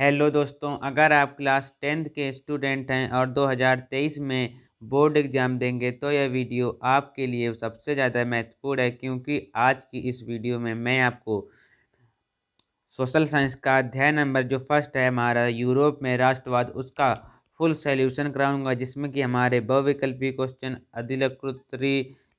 Hello दोस्तों, अगर आप क्लास 10th के स्टूडेंट हैं और 2023 में बोर्ड एग्ज़ाम देंगे तो यह वीडियो आपके लिए सबसे ज़्यादा महत्वपूर्ण है, क्योंकि आज की इस वीडियो में मैं आपको सोशल साइंस का अध्याय नंबर जो फर्स्ट है हमारा यूरोप में राष्ट्रवाद, उसका फुल सॉल्यूशन कराऊंगा, जिसमें कि हमारे बहुविकल्पी क्वेश्चन, अधिलकृत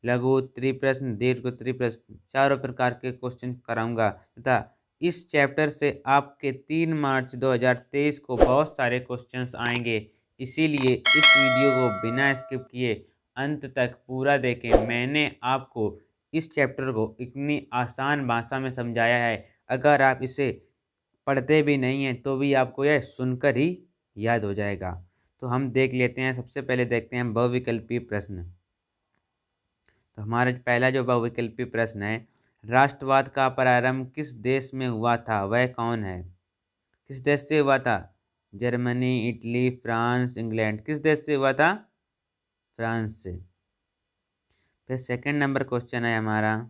लघु उत्तरीय प्रश्न, दीर्घ उत्तरीय प्रश्न, चारों प्रकार के क्वेश्चन कराऊंगा तथा इस चैप्टर से आपके 3 मार्च 2023 को बहुत सारे क्वेश्चंस आएंगे। इसीलिए इस वीडियो को बिना स्किप किए अंत तक पूरा देखें। मैंने आपको इस चैप्टर को इतनी आसान भाषा में समझाया है, अगर आप इसे पढ़ते भी नहीं हैं तो भी आपको यह सुनकर ही याद हो जाएगा। तो हम देख लेते हैं। सबसे पहले देखते हैं बहुविकल्पी प्रश्न। तो हमारा पहला जो बहुविकल्पी प्रश्न है, राष्ट्रवाद का प्रारंभ किस देश में हुआ था, वह कौन है? किस देश से हुआ था? Germany, Italy, France, England. किस देश से हुआ था? फ्रांस से। फिर सेकंड नंबर क्वेश्चन है हमारा,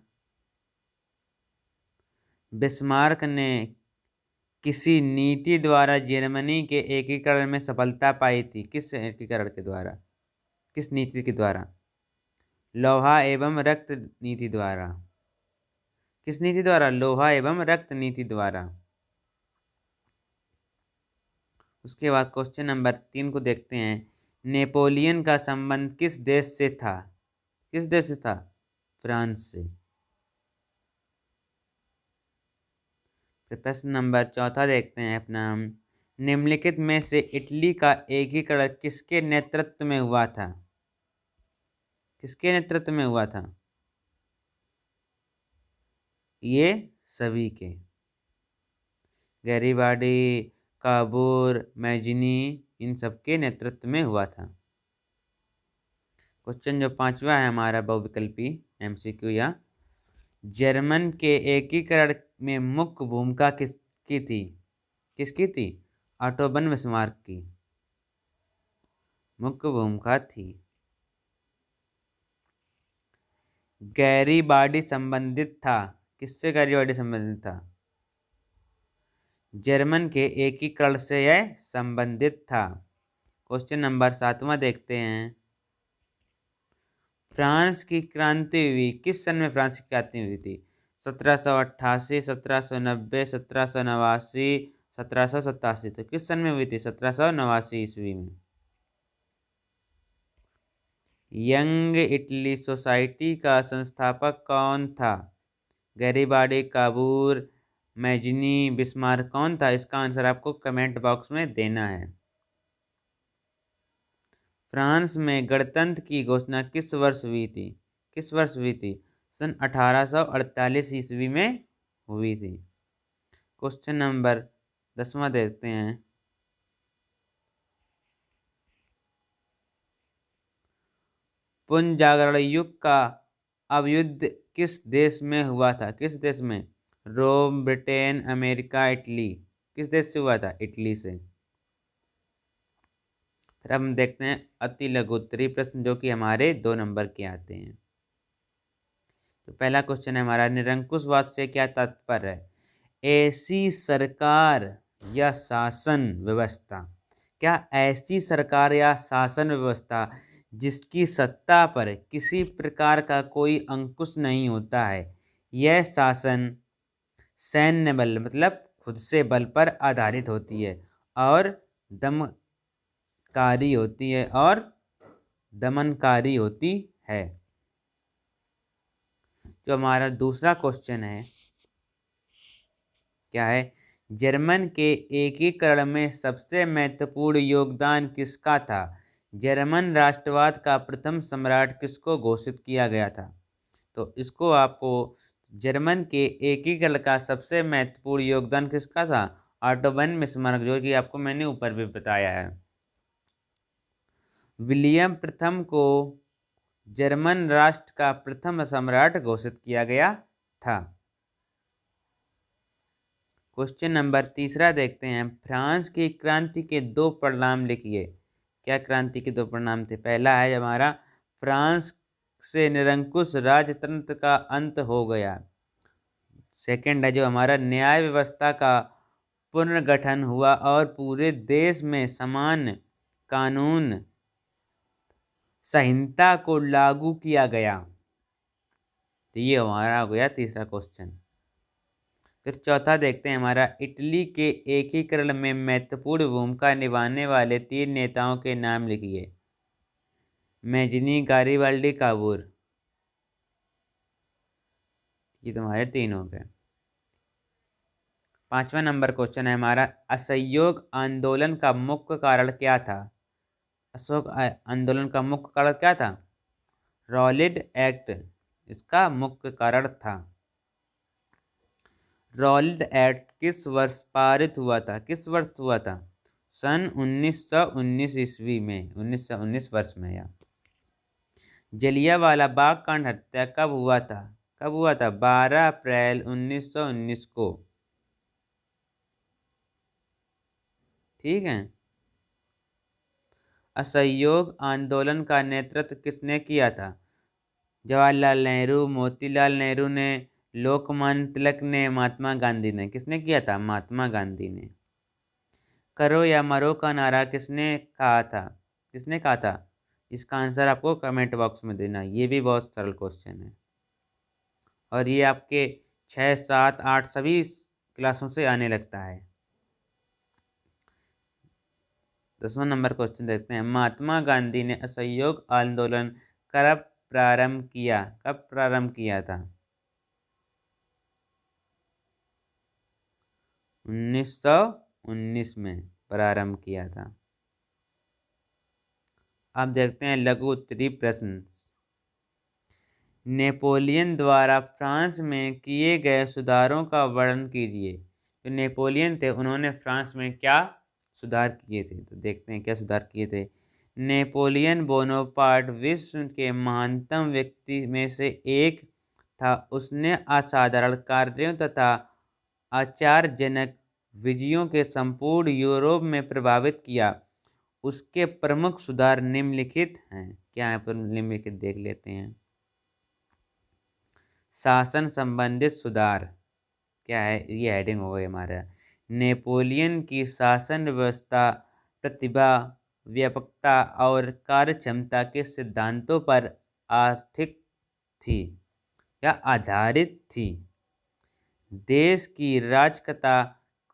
बिस्मार्क ने किसी नीति द्वारा जर्मनी के एकीकरण में सफलता पाई थी? किस एकीकरण के द्वारा, किस नीति के द्वारा? लोहा एवं रक्त नीति द्वारा। किस नीति द्वारा? लोहा एवं रक्त नीति द्वारा। उसके बाद क्वेश्चन नंबर 3 को देखते हैं, नेपोलियन का संबंध किस देश से था? किस देश से था? फ्रांस से। फिर प्रश्न नंबर 4 देखते हैं अपना हम, निम्नलिखित में से इटली का एकीकरण किसके नेतृत्व में हुआ था? किसके नेतृत्व में हुआ था? ये सभी के, गैरिबाल्डी, काबूर, मैजिनी, इन सब के नेतृत्व में हुआ था। क्वेश्चन जो 5वां है हमारा बहुविकल्पी एमसीक्यू या, जर्मन के एकीकरण में मुख्य भूमिका किसकी थी? किसकी थी? ऑटो वन बिस्मार्क की मुख्य भूमिका थी। गैरिबाल्डी संबंधित था, किससे गैरिबाल्डी संबंधित था? जर्मन के एकीकरण से यह संबंधित था। क्वेश्चन नंबर 7वां देखते हैं, फ्रांस की क्रांति हुई किस सन में? फ्रांस की क्रांति हुई थी 1788, 1790, 1789, 1787। तो किस सन में हुई थी? 1789 ईस्वी में। यंग इटली सोसाइटी का संस्थापक कौन था? Garibaldi, काबूर, Mazzini, Bismarck. कौन था? इसका आंसर आपको कमेंट बॉक्स में देना है। फ्रांस में गणतंत्र की घोषणा किस वर्ष हुई थी? किस वर्ष हुई थी? सन 1848 ईस्वी में हुई थी। क्वेश्चन नंबर 10वां देखते हैं, पुनर्जागरण युग का अवयुद्ध किस देश में हुआ था? किस देश में? रोम, ब्रिटेन, अमेरिका, इटली। किस देश से हुआ था? इटली से। फिर हम देखते हैं अति लघु उत्तरीय प्रश्न, जो कि हमारे 2 नंबर के आते हैं। तो पहला क्वेश्चन है हमारा, निरंकुशवाद से क्या तात्पर्य है? ऐसी सरकार या शासन व्यवस्था। क्या ऐसी सरकार या शासन व्यवस्था जिसकी सत्ता पर किसी प्रकार का कोई अंकुश नहीं होता है। यह शासन सैन्य बल मतलब खुद से बल पर आधारित होती है और दमनकारी होती है। जो हमारा दूसरा क्वेश्चन है, क्या है? जर्मन के एकीकरण में सबसे महत्वपूर्ण योगदान किसका था? जर्मन राष्ट्रवाद का प्रथम सम्राट किसको घोषित किया गया था? तो इसको आपको, जर्मन के एकीकरण का सबसे महत्वपूर्ण योगदान किसका था? ऑटो वन बिस्मार्क, जो कि आपको मैंने ऊपर भी बताया है। विलियम प्रथम को जर्मन राष्ट्र का प्रथम सम्राट घोषित किया गया था। क्वेश्चन नंबर 3 देखते हैं, फ्रांस की क्रांति के 2 परिणाम लिखिए। क्या क्रांति के 2 परिणाम थे? पहला है हमारा, फ्रांस से निरंकुश राजतंत्र का अंत हो गया। सेकंड है जो हमारा, न्याय व्यवस्था का पुनर्गठन हुआ और पूरे देश में समान कानून संहिता को लागू किया गया। तो ये हमारा हो गया तीसरा क्वेश्चन। फिर चौथा देखते हैं हमारा, इटली के एकीकरण में महत्वपूर्ण भूमिका निभाने वाले 3 नेताओं के नाम लिखिए। Mazzini, Garibaldi, Cavour. ये तुम्हारे 3 हो गए। 5वां नंबर क्वेश्चन है हमारा, असहयोग आंदोलन का मुख्य कारण क्या था? अशोक आंदोलन का मुख्य कारण क्या था? रॉलिड एक्ट इसका मुख्य कारण था। रॉलिड एक्ट किस वर्ष पारित हुआ था? किस वर्ष हुआ था? सन 1919 ईस्वी में, 1919 वर्ष में। या जलियांवाला बाग कांड हत्या कब हुआ था? कब हुआ था? 12 अप्रैल 1919 को। ठीक है। असहयोग आंदोलन का नेतृत्व किसने किया था? जवाहरलाल नेहरू, मोतीलाल नेहरू ने, लोकमान्य तिलक ने, महात्मा गांधी ने। किसने किया था? महात्मा गांधी ने। करो या मरो का नारा किसने कहा था? किसने कहा था? इसका आंसर आपको कमेंट बॉक्स में देना। ये भी बहुत सरल क्वेश्चन है और ये आपके 6, 7, 8 सभी क्लासों से आने लगता है। 10वां नंबर क्वेश्चन देखते हैं, महात्मा गांधी ने असहयोग आंदोलन कब प्रारंभ किया? कब प्रारंभ किया था? 1919 में प्रारंभ किया था। अब देखते हैं लघु उत्तरीय प्रश्न। नेपोलियन द्वारा फ्रांस में किए गए सुधारों का वर्णन कीजिए। जो नेपोलियन थे उन्होंने फ्रांस में क्या सुधार किए थे? तो देखते हैं क्या सुधार किए थे। नेपोलियन बोनापार्ट विश्व के महानतम व्यक्ति में से एक था। उसने असाधारण कार्यों तथा आश्चर्यजनक विजयों के संपूर्ण यूरोप में प्रभावित किया। उसके प्रमुख सुधार निम्नलिखित हैं। क्या है? पर निम्नलिखित देख लेते हैं। शासन संबंधित सुधार क्या है? ये हेडिंग हो गई हमारा। नेपोलियन की शासन व्यवस्था प्रतिभा, व्यापकता और कार्यक्षमता के सिद्धांतों पर आर्थिक थी या आधारित थी। देश की राजकता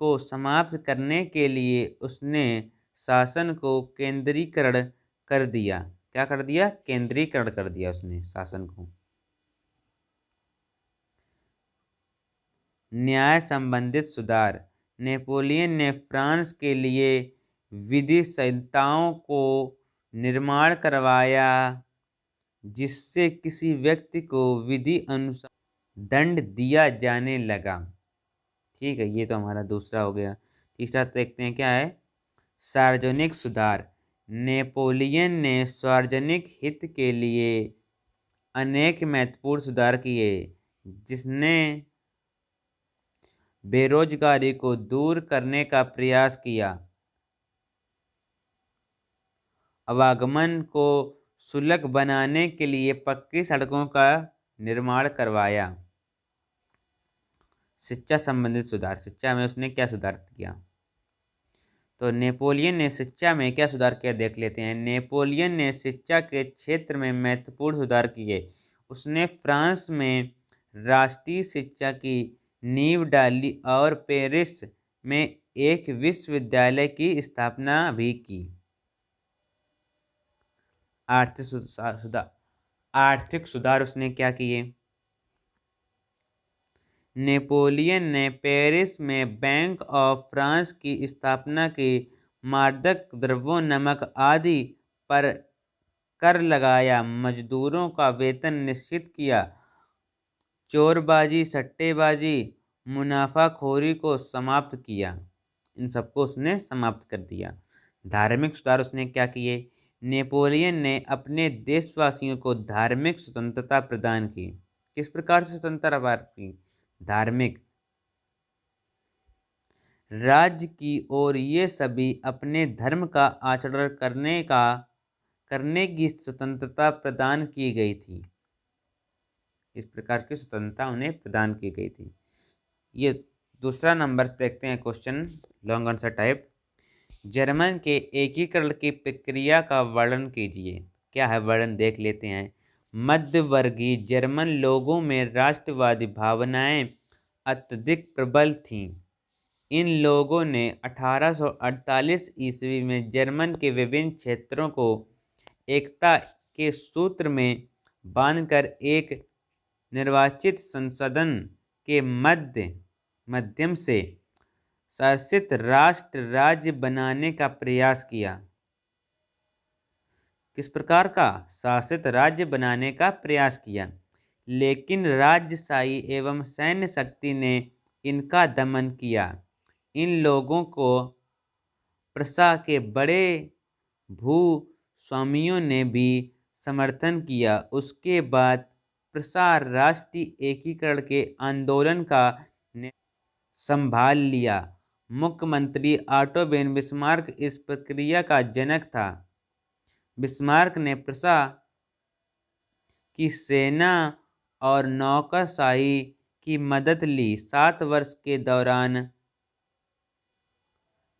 को समाप्त करने के लिए उसने शासन को केंद्रीकरण कर दिया। क्या कर दिया? केंद्रीकरण कर दिया उसने शासन को। न्याय संबंधित सुधार। नेपोलियन ने फ्रांस के लिए विधि संहिताओं को निर्माण करवाया जिससे किसी व्यक्ति को विधि अनुसार दंड दिया जाने लगा। ठीक है, ये तो हमारा दूसरा हो गया। तीसरा देखते हैं क्या है। सार्वजनिक सुधार। नेपोलियन ने सार्वजनिक हित के लिए अनेक महत्वपूर्ण सुधार किए जिसने बेरोजगारी को दूर करने का प्रयास किया, आवागमन को सुलभ बनाने के लिए पक्की सड़कों का निर्माण करवाया। शिक्षा संबंधित सुधार। शिक्षा में उसने क्या सुधार किया? तो नेपोलियन ने शिक्षा में क्या सुधार किया देख लेते हैं। नेपोलियन ने शिक्षा के क्षेत्र में महत्वपूर्ण सुधार किए। उसने फ्रांस में राष्ट्रीय शिक्षा की नींव डाली और पेरिस में एक विश्वविद्यालय की स्थापना भी की। आर्थिक सुधार उसने क्या किए? नेपोलियन ने पेरिस में बैंक ऑफ फ्रांस की स्थापना की, मादक द्रव्यों, नमक आदि पर कर लगाया, मजदूरों का वेतन निश्चित किया, चोरबाजी, सट्टेबाजी, मुनाफाखोरी को समाप्त किया। इन सबको उसने समाप्त कर दिया। धार्मिक सुधार उसने क्या किए? नेपोलियन ने अपने देशवासियों को धार्मिक स्वतंत्रता प्रदान की। किस प्रकार से स्वतंत्रता प्रदान की? धार्मिक। राज्य की ओर ये सभी अपने धर्म का आचरण करने की स्वतंत्रता प्रदान की गई थी। इस प्रकार की स्वतंत्रता उन्हें प्रदान की गई थी। ये दूसरा नंबर देखते हैं question. Long answer type. German के एकीकरण की प्रक्रिया का वर्णन कीजिए। क्या है वर्णन, देख लेते हैं। मध्यवर्गीय जर्मन लोगों में राष्ट्रवादी भावनाएं अत्यधिक प्रबल थीं। इन लोगों ने 1848 ईस्वी में जर्मन के विभिन्न क्षेत्रों को एकता के सूत्र में बांधकर एक निर्वाचित संसदन के माध्यम से शासित राष्ट्र राज्य बनाने का प्रयास किया। किस प्रकार का? शासित राज्य बनाने का प्रयास किया, लेकिन राजशाही एवं सैन्य शक्ति ने इनका दमन किया। इन लोगों को प्रशा के बड़े भूस्वामियों ने भी समर्थन किया। उसके बाद प्रशा राष्ट्रीय एकीकरण के आंदोलन का संभाल लिया। मुख्यमंत्री ऑटो वेन बिस्मार्क इस प्रक्रिया का जनक था। बिस्मार्क ने प्रशा की सेना और नौकरशाही की मदद ली। 7 वर्ष के दौरान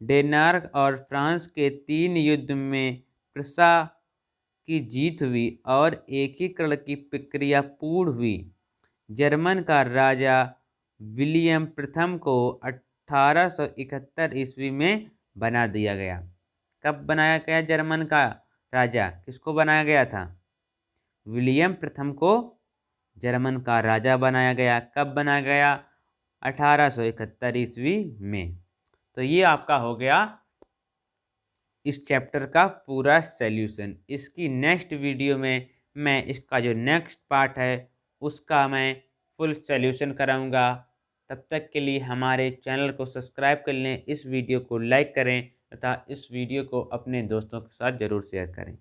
डेनमार्क और फ्रांस के 3 युद्ध में प्रशा की जीत हुई और एकीकरण की प्रक्रिया पूर्ण हुई। जर्मन का राजा विलियम प्रथम को 1871 ईस्वी में बना दिया गया। कब बनाया गया जर्मन का राजा? किसको बनाया गया था? विलियम प्रथम को जर्मन का राजा बनाया गया। कब बनाया गया? 1871 ईस्वी में। तो ये आपका हो गया इस चैप्टर का पूरा सॉल्यूशन। इसकी नेक्स्ट वीडियो में मैं इसका जो नेक्स्ट पार्ट है उसका मैं फुल सॉल्यूशन कराऊंगा। तब तक के लिए हमारे चैनल को सब्सक्राइब कर लें, इस वीडियो को लाइक करें तथा इस वीडियो को अपने दोस्तों के साथ ज़रूर शेयर करें।